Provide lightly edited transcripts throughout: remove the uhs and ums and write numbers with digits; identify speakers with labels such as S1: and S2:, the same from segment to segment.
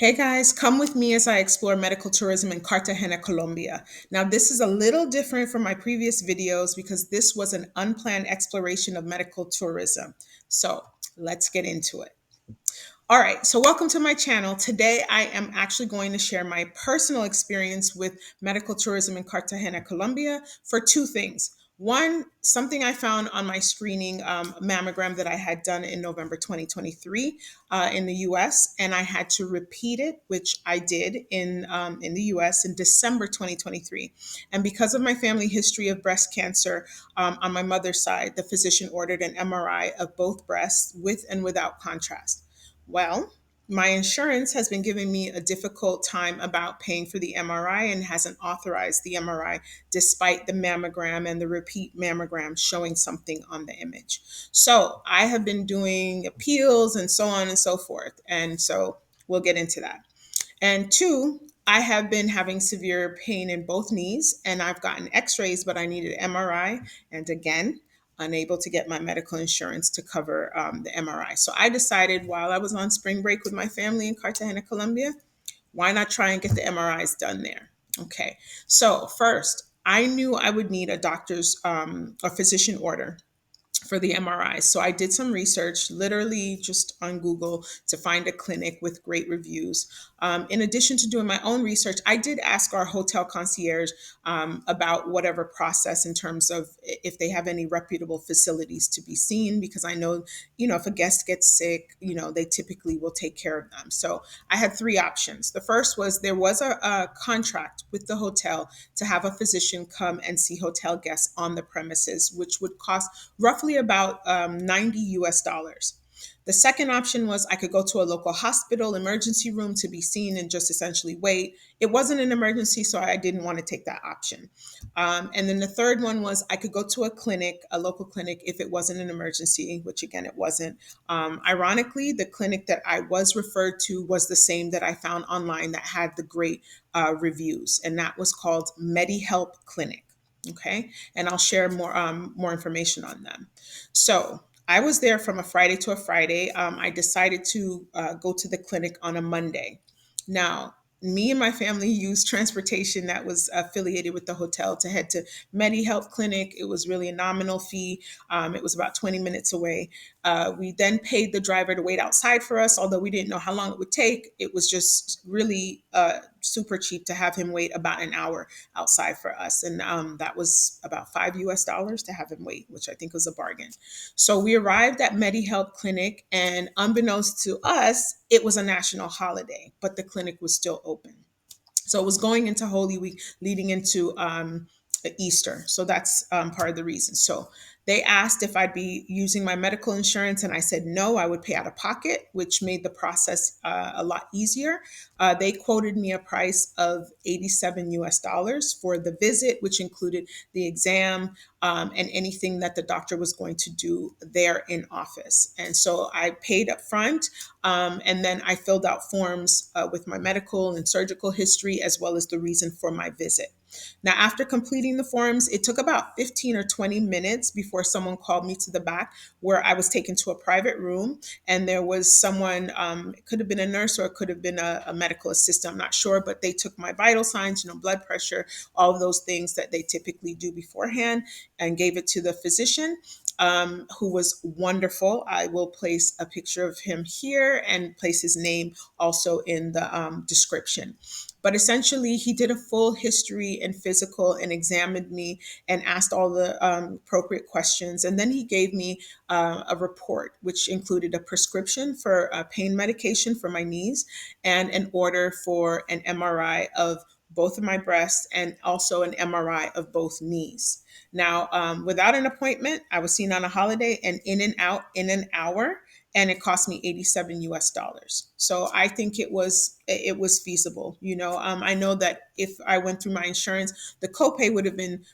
S1: Hey guys, come with me as I explore medical tourism in Cartagena, Colombia. Now, this is a little different from my previous videos because this was an unplanned exploration of medical tourism. So let's get into it. All right, so welcome to my channel. Today, I am actually going to share my personal experience with medical tourism in Cartagena, Colombia for two things. One, something I found on my screening mammogram that I had done in November 2023 in the US, and I had to repeat it, which I did in the US in December 2023. And because of my family history of breast cancer on my mother's side, the physician ordered an MRI of both breasts with and without contrast. Well, my insurance has been giving me a difficult time about paying for the MRI and hasn't authorized the MRI despite the mammogram and the repeat mammogram showing something on the image. So I have been doing appeals and so on and so forth. And so we'll get into that. And two, I have been having severe pain in both knees and I've gotten x-rays, but I needed MRI. And again, unable to get my medical insurance to cover the MRI. So I decided while I was on spring break with my family in Cartagena, Colombia, why not try and get the MRIs done there? Okay. So first, I knew I would need a doctor's or physician order for the MRIs. So I did some research, literally just on Google, to find a clinic with great reviews. In addition to doing my own research, I did ask our hotel concierge about whatever process in terms of if they have any reputable facilities to be seen, because I know, if a guest gets sick, they typically will take care of them. So I had three options. The first was there was a contract with the hotel to have a physician come and see hotel guests on the premises, which would cost roughly about 90 US dollars. The second option was I could go to a local hospital emergency room to be seen and just essentially wait. It wasn't an emergency, so I didn't want to take that option. And then the third one was I could go to a clinic, a local clinic, if it wasn't an emergency, which again, it wasn't. Ironically, the clinic that I was referred to was the same that I found online that had the great reviews, and that was called MediHelp Clinic. Okay, and I'll share more information on them. So I was there from a Friday to a Friday. I decided to go to the clinic on a Monday. Now, me and my family used transportation that was affiliated with the hotel to head to MediHelp Clinic. It was really a nominal fee. It was about 20 minutes away. We then paid the driver to wait outside for us, although we didn't know how long it would take. It was just really super cheap to have him wait about an hour outside for us. And that was about 5 US dollars to have him wait, which I think was a bargain. So we arrived at MediHelp Clinic, and unbeknownst to us, it was a national holiday, but the clinic was still open. So it was going into Holy Week, leading into Easter. So that's part of the reason. So they asked if I'd be using my medical insurance, and I said no, I would pay out of pocket, which made the process a lot easier. They quoted me a price of 87 US dollars for the visit, which included the exam and anything that the doctor was going to do there in office. And so I paid up front, and then I filled out forms with my medical and surgical history, as well as the reason for my visit. Now, after completing the forms, it took about 15 or 20 minutes before someone called me to the back, where I was taken to a private room. And there was someone, it could have been a nurse or it could have been a medical assistant, I'm not sure, but they took my vital signs, blood pressure, all of those things that they typically do beforehand, and gave it to the physician. Who was wonderful. I will place a picture of him here and place his name also in the description. But essentially, he did a full history and physical and examined me and asked all the appropriate questions. And then he gave me a report, which included a prescription for pain medication for my knees and an order for an MRI of both of my breasts and also an MRI of both knees. Now, without an appointment, I was seen on a holiday and in and out in an hour, and it cost me 87 US dollars. So I think it was feasible. I know that if I went through my insurance, the copay would have been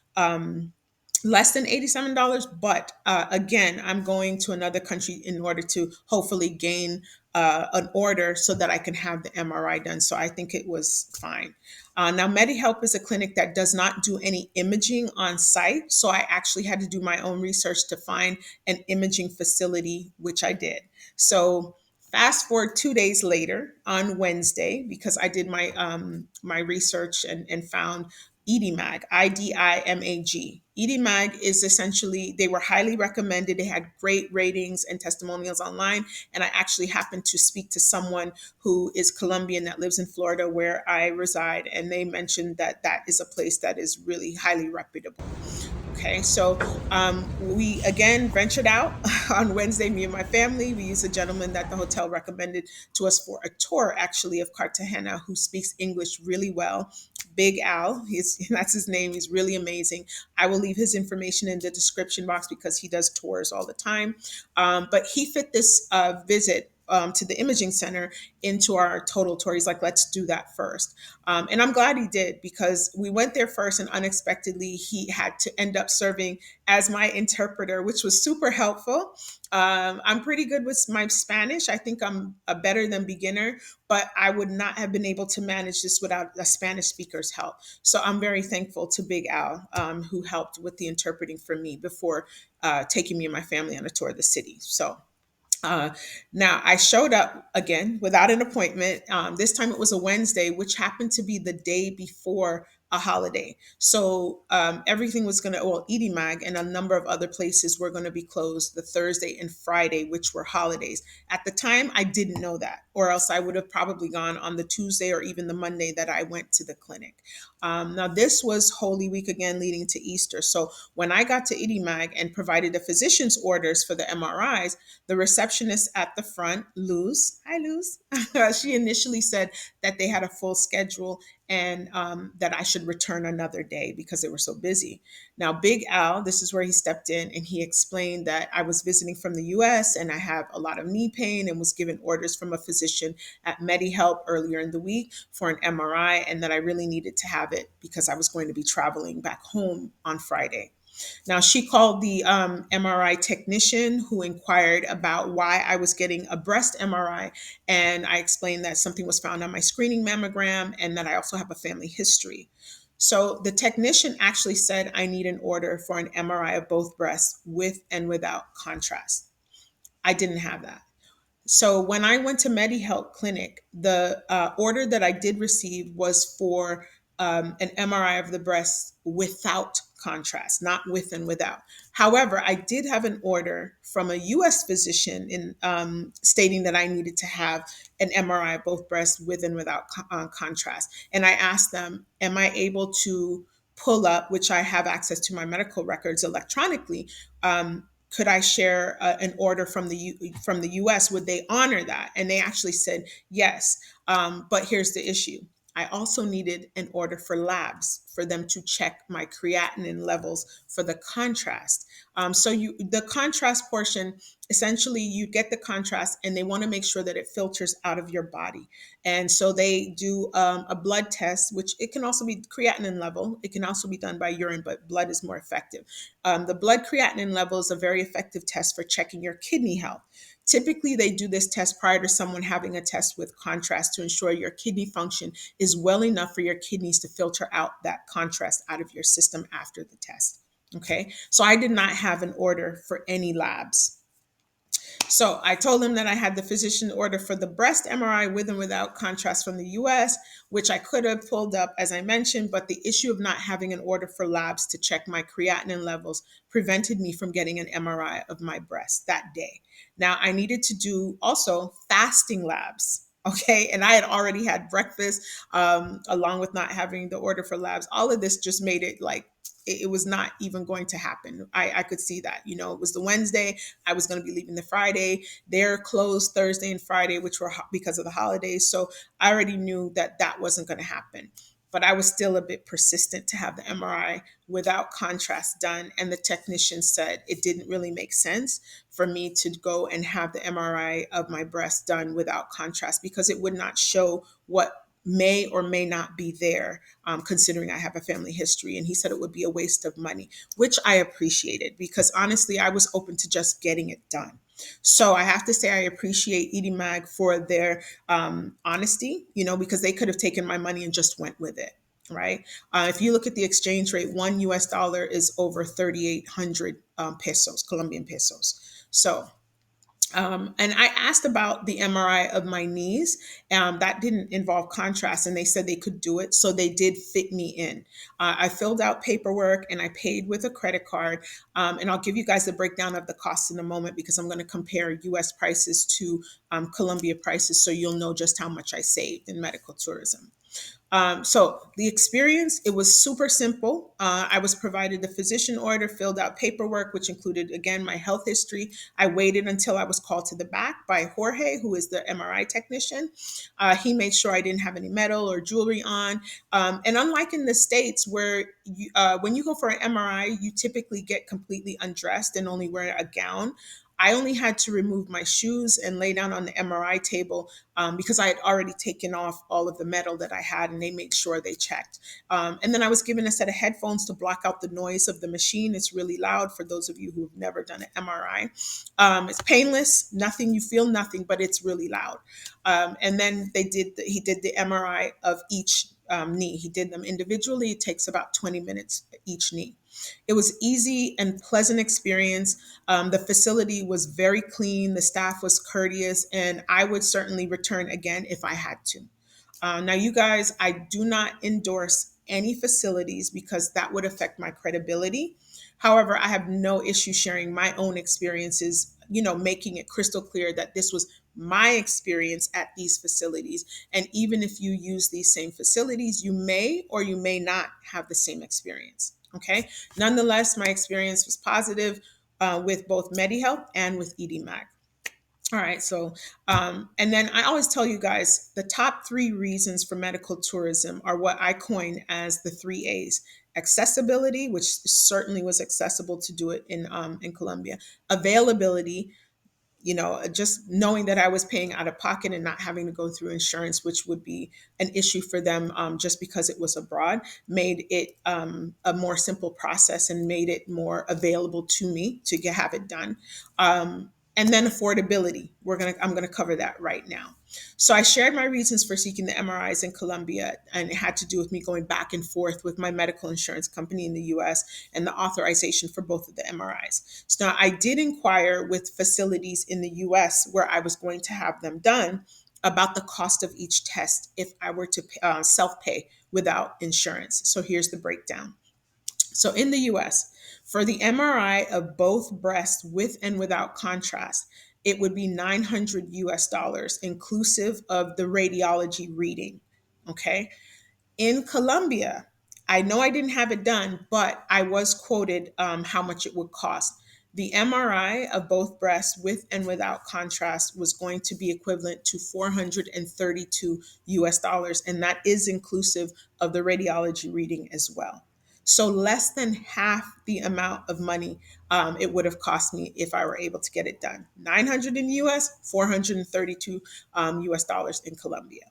S1: less than $87. But again, I'm going to another country in order to hopefully gain an order so that I can have the MRI done. So I think it was fine. Now, MediHelp is a clinic that does not do any imaging on site. So I actually had to do my own research to find an imaging facility, which I did. So Fast forward 2 days later on Wednesday, because I did my research and found EDMAG, IDIMAG. EDMAG is essentially, they were highly recommended. They had great ratings and testimonials online. And I actually happened to speak to someone who is Colombian that lives in Florida where I reside. And they mentioned that that is a place that is really highly reputable. Okay, so we again ventured out on Wednesday, me and my family. We used a gentleman that the hotel recommended to us for a tour, actually, of Cartagena, who speaks English really well. Big Al, that's his name. He's really amazing. I will leave his information in the description box because he does tours all the time. But he fit this visit to the imaging center into our total tour. He's like, let's do that first. And I'm glad he did because we went there first and unexpectedly he had to end up serving as my interpreter, which was super helpful. I'm pretty good with my Spanish. I think I'm a better than beginner, but I would not have been able to manage this without a Spanish speaker's help. So I'm very thankful to Big Al, who helped with the interpreting for me before taking me and my family on a tour of the city. So uh, now I showed up again without an appointment. This time it was a Wednesday, which happened to be the day before a holiday. So everything was going to, well, Edie Mag and a number of other places were going to be closed the Thursday and Friday, which were holidays. At the time, I didn't know that, or else I would have probably gone on the Tuesday or even the Monday that I went to the clinic. Now, this was Holy Week again, leading to Easter. So when I got to Edie Mag and provided the physician's orders for the MRIs, the receptionist at the front, Luz, hi Luz, she initially said that they had a full schedule and that I should return another day because they were so busy. Now, Big Al, this is where he stepped in and he explained that I was visiting from the US and I have a lot of knee pain and was given orders from a physician at MediHelp earlier in the week for an MRI and that I really needed to have it because I was going to be traveling back home on Friday. Now, she called the MRI technician who inquired about why I was getting a breast MRI. And I explained that something was found on my screening mammogram and that I also have a family history. So the technician actually said I need an order for an MRI of both breasts with and without contrast. I didn't have that. So when I went to MediHelp Clinic, the order that I did receive was for an MRI of the breast without contrast, not with and without. However, I did have an order from a U.S. physician in stating that I needed to have an MRI of both breasts with and without contrast. And I asked them, "Am I able to pull up, which I have access to my medical records electronically?" Could I share an order from the U.S.? Would they honor that? And they actually said yes. But here's the issue: I also needed an order for labs for them to check my creatinine levels for the contrast. So the contrast portion, essentially, you get the contrast, and they want to make sure that it filters out of your body. And so they do a blood test, which it can also be creatinine level. It can also be done by urine, but blood is more effective. The blood creatinine level is a very effective test for checking your kidney health. Typically, they do this test prior to someone having a test with contrast to ensure your kidney function is well enough for your kidneys to filter out that contrast out of your system after the test. Okay, so I did not have an order for any labs. So I told him that I had the physician order for the breast MRI with and without contrast from the US, which I could have pulled up, as I mentioned, but the issue of not having an order for labs to check my creatinine levels prevented me from getting an MRI of my breast that day. Now, I needed to do also fasting labs. Okay, and I had already had breakfast along with not having the order for labs. All of this just made it like it was not even going to happen. I could see that. It was the Wednesday. I was going to be leaving the Friday. They're closed Thursday and Friday, which were because of the holidays. So I already knew that that wasn't going to happen. But I was still a bit persistent to have the MRI without contrast done. And the technician said it didn't really make sense for me to go and have the MRI of my breast done without contrast because it would not show what may or may not be there, considering I have a family history. And he said it would be a waste of money, which I appreciated because honestly, I was open to just getting it done. So I have to say I appreciate Edie Mag for their honesty, because they could have taken my money and just went with it, right? If you look at the exchange rate, one US dollar is over 3,800 pesos, Colombian pesos. So And I asked about the MRI of my knees. That didn't involve contrast, and they said they could do it. So they did fit me in. I filled out paperwork and I paid with a credit card. And I'll give you guys a breakdown of the costs in a moment because I'm going to compare US prices to Colombia prices so you'll know just how much I saved in medical tourism. So the experience, it was super simple. I was provided the physician order, filled out paperwork, which included, again, my health history. I waited until I was called to the back by Jorge, who is the MRI technician. He made sure I didn't have any metal or jewelry on. And unlike in the States, where when you go for an MRI, you typically get completely undressed and only wear a gown. I only had to remove my shoes and lay down on the MRI table because I had already taken off all of the metal that I had, and they made sure they checked. And then I was given a set of headphones to block out the noise of the machine. It's really loud for those of you who have never done an MRI. It's painless, nothing, you feel nothing, but it's really loud. And then he did the MRI of each knee. He did them individually. It takes about 20 minutes each knee. It was easy and pleasant experience. The facility was very clean. The staff was courteous, and I would certainly return again if I had to. Now, you guys, I do not endorse any facilities because that would affect my credibility. However, I have no issue sharing my own experiences, making it crystal clear that this was my experience at these facilities. And even if you use these same facilities, you may or you may not have the same experience. Okay. Nonetheless, my experience was positive with both MediHelp and with EDMAG. All right. So, and then I always tell you guys the top three reasons for medical tourism are what I coin as the three A's: accessibility, which certainly was accessible to do it in Colombia; availability, just knowing that I was paying out of pocket and not having to go through insurance, which would be an issue for them just because it was abroad, made it a more simple process and made it more available to me to have it done. And then affordability. I'm gonna cover that right now. So I shared my reasons for seeking the MRIs in Colombia, and it had to do with me going back and forth with my medical insurance company in the US and the authorization for both of the MRIs. So now I did inquire with facilities in the US where I was going to have them done about the cost of each test if I were to self pay without insurance. So here's the breakdown. So in the US, for the MRI of both breasts with and without contrast, it would be 900 US dollars inclusive of the radiology reading. Okay. In Colombia, I know I didn't have it done, but I was quoted how much it would cost. The MRI of both breasts with and without contrast was going to be equivalent to 432 US dollars, and that is inclusive of the radiology reading as well. So less than half the amount of money it would have cost me if I were able to get it done. 900 in US, 432 US dollars in Colombia.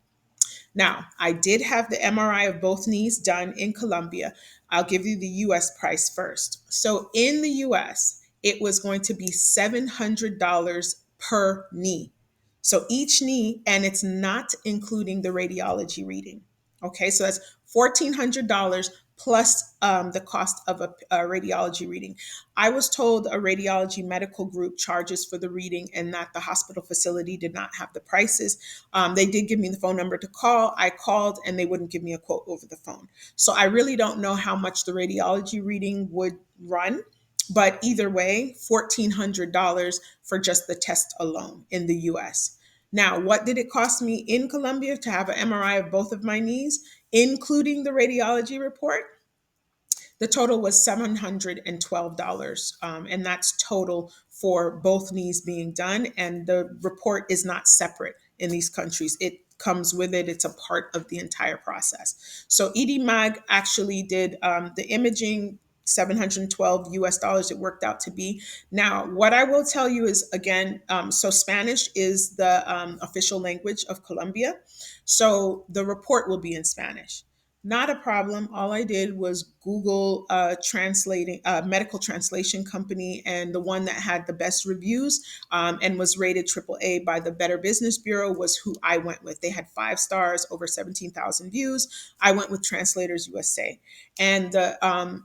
S1: Now, I did have the MRI of both knees done in Colombia. I'll give you the US price first. So in the US, it was going to be $700 per knee. So each knee, and it's not including the radiology reading. Okay, so that's $1,400 plus the cost of a radiology reading. I was told a radiology medical group charges for the reading and that the hospital facility did not have the prices. They did give me the phone number to call. I called and they wouldn't give me a quote over the phone. So I really don't know how much the radiology reading would run. But either way, $1,400 for just the test alone in the US. Now, what did it cost me in Colombia to have an MRI of both of my knees, including the radiology report? The total was $712, and that's total for both knees being done. And the report is not separate in these countries. It comes with it. It's a part of the entire process. So ED actually did the imaging, 712 US dollars it worked out to be. Now, what I will tell you is, again, so Spanish is the official language of Colombia. So the report will be in Spanish. Not a problem. All I did was Google translating medical translation company, and the one that had the best reviews and was rated AAA by the Better Business Bureau was who I went with. They had 5 stars, over 17,000 views. I went with Translators USA, and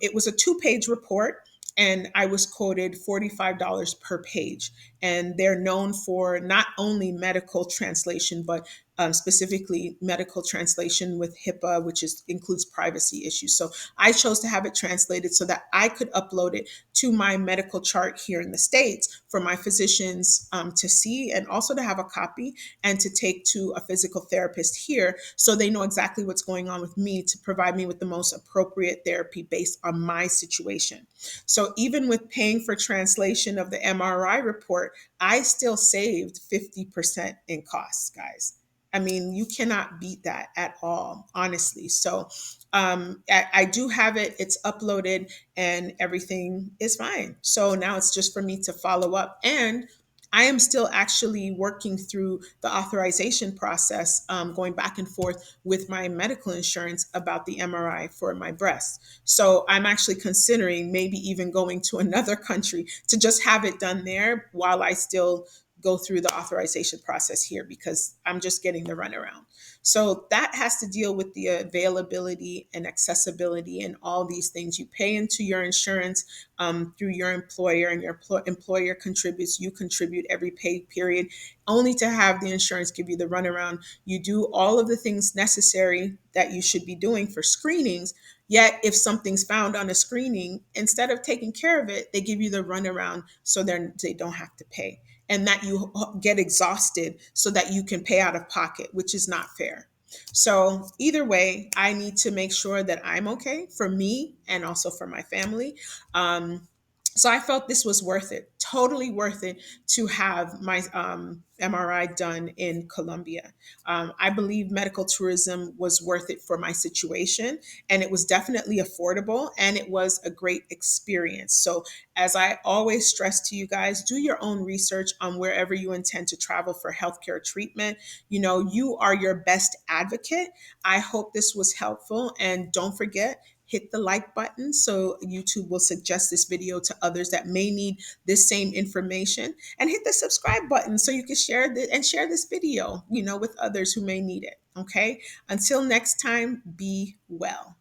S1: it was a 2-page report. and I was quoted $45 per page. And they're known for not only medical translation, but specifically medical translation with HIPAA, which includes privacy issues. So I chose to have it translated so that I could upload it to my medical chart here in the States for my physicians to see, and also to have a copy and to take to a physical therapist here so they know exactly what's going on with me to provide me with the most appropriate therapy based on my situation. So even with paying for translation of the MRI report, I still saved 50% in costs, guys. I mean, you cannot beat that at all, honestly. So I do have it, it's uploaded, and everything is fine. So now it's just for me to follow up. And I am still actually working through the authorization process, going back and forth with my medical insurance about the MRI for my breast. So I'm actually considering maybe even going to another country to just have it done there while I still go through the authorization process here, because I'm just getting the runaround. So that has to deal with the availability and accessibility and all these things. You pay into your insurance through your employer, and your employer contributes, you contribute every pay period, only to have the insurance give you the runaround. You do all of the things necessary that you should be doing for screenings. Yet, if something's found on a screening, instead of taking care of it, they give you the runaround so they don't have to pay, and that you get exhausted so that you can pay out of pocket, which is not fair. So, either way, I need to make sure that I'm okay for me and also for my family. Um, so, I felt this was worth it, totally worth it, to have my MRI done in Colombia. I believe medical tourism was worth it for my situation, and it was definitely affordable, and it was a great experience. So, as I always stress to you guys, do your own research on wherever you intend to travel for healthcare treatment. You know, you are your best advocate. I hope this was helpful, and don't forget, hit the like button so YouTube will suggest this video to others that may need this same information, and hit the subscribe button so you can share this video, with others who may need it. Okay? Until next time, be well.